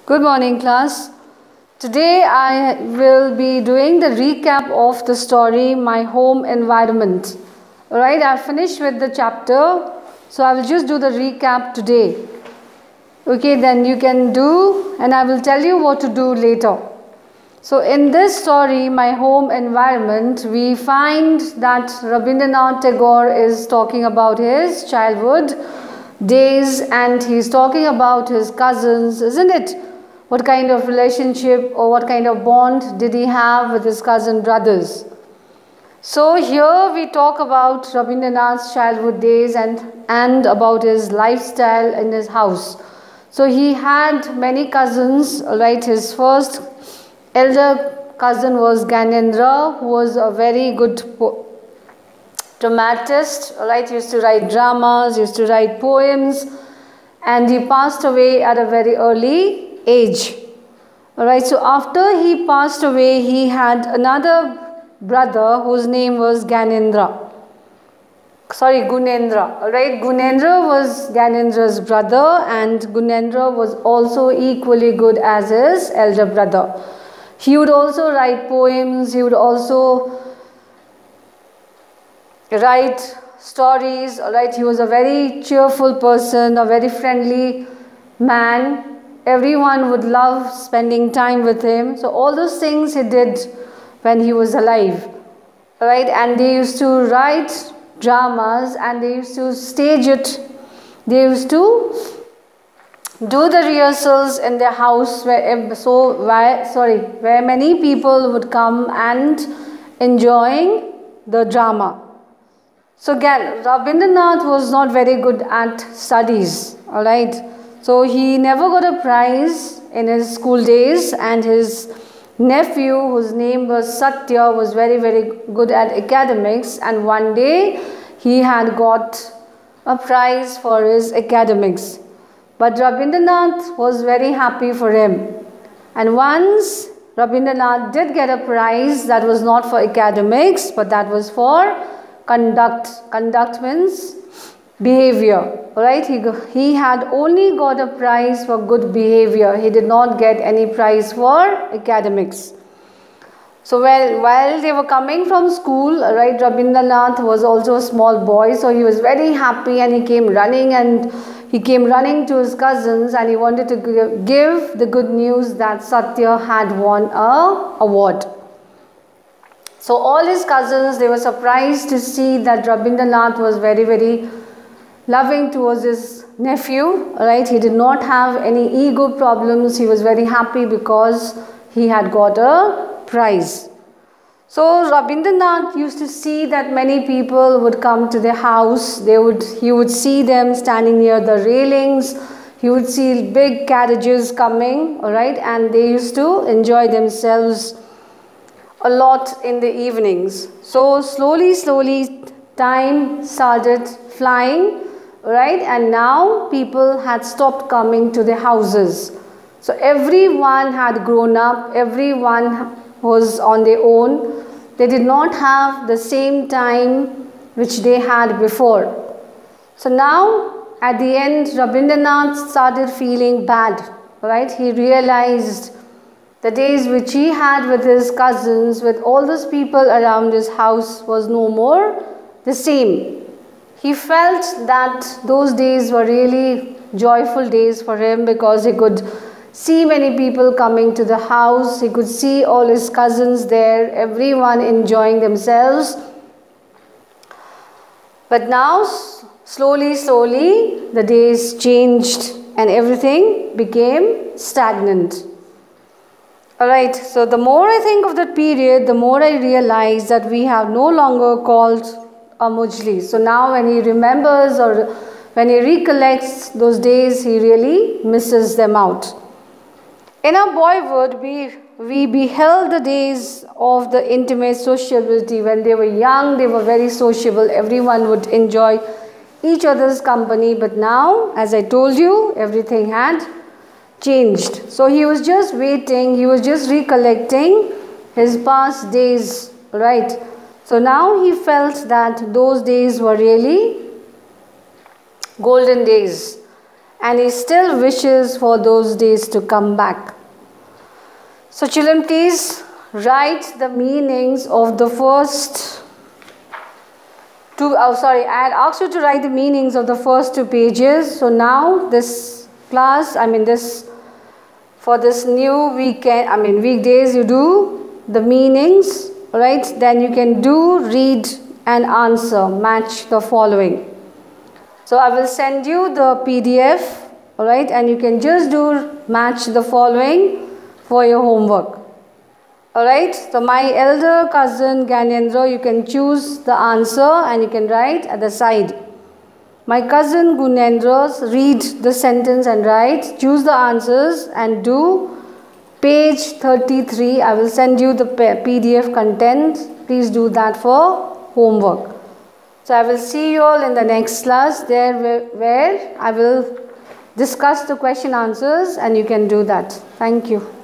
Good morning, class. Today I will be doing the recap of the story My Home Environment. Alright, I finished with the chapter, so I will just do the recap today. Okay, then you can do, and I will tell you what to do later. So in this story, My Home Environment, we find that Rabindranath Tagore is talking about his childhood days and he's talking about his cousins, isn't it? What kind of relationship or what kind of bond did he have with his cousin brothers? So here we talk about Rabindranath's childhood days and about his lifestyle in his house. So he had many cousins, right? His first elder cousin was Gyanendra, who was a very good dramatist, right? He used to write dramas, used to write poems, and he passed away at a very early age. Alright, so after he passed away, he had another brother whose name was Gunendra. Alright, Gunendra was Gyanendra's brother, and Gunendra was also equally good as his elder brother. He would also write poems, he would also write stories. Alright, he was a very cheerful person, a very friendly man. Everyone would love spending time with him. So all those things he did when he was alive. Right? And they used to write dramas and they used to stage it. They used to do the rehearsals in their house where many people would come and enjoying the drama. So again, Rabindranath was not very good at studies. Alright. So he never got a prize in his school days, and his nephew, whose name was Satya, was very good at academics, and one day he had got a prize for his academics. But Rabindranath was very happy for him. And once Rabindranath did get a prize that was not for academics, but that was for conduct. Conduct means behavior. Right? He had only got a prize for good behavior. He did not get any prize for academics. So while they were coming from school, right, Rabindranath was also a small boy, so he was very happy and he came running to his cousins and he wanted to give the good news that Satya had won an award. So all his cousins, they were surprised to see that Rabindranath was very loving towards his nephew, right? He did not have any ego problems. He was very happy because he had got a prize. So Rabindranath used to see that many people would come to their house. He would see them standing near the railings. He would see big carriages coming, all right? And they used to enjoy themselves a lot in the evenings. So slowly time started flying. Right, and now people had stopped coming to their houses. So everyone had grown up, everyone was on their own. They did not have the same time which they had before. So now at the end, Rabindranath started feeling bad. Right, he realized the days which he had with his cousins, with all those people around his house, was no more the same. He felt that those days were really joyful days for him because he could see many people coming to the house. He could see all his cousins there, everyone enjoying themselves. But now, slowly, the days changed and everything became stagnant. Alright, so the more I think of that period, the more I realize that we have no longer called Mujli. So now when he remembers or when he recollects those days, he really misses them out. In our boyhood, we beheld the days of the intimate sociability. When they were young, they were very sociable. Everyone would enjoy each other's company. But now, as I told you, everything had changed. So he was just waiting. He was just recollecting his past days, right? So now he felt that those days were really golden days. and he still wishes for those days to come back. So children, please write the meanings of the first two, I asked you to write the meanings of the first 2 pages. So now this class, for this new weekend, weekdays, you do the meanings, right? Then you can do read and answer, match the following. So I will send you the PDF, alright, and you can just do match the following for your homework. Alright, so my elder cousin Gyanendra, you can choose the answer and you can write at the side. My cousin Gunendra, read the sentence and write, choose the answers and do page 33. I will send you the PDF content. Please do that for homework. So I will see you all in the next class there where I will discuss the question answers and you can do that. Thank you.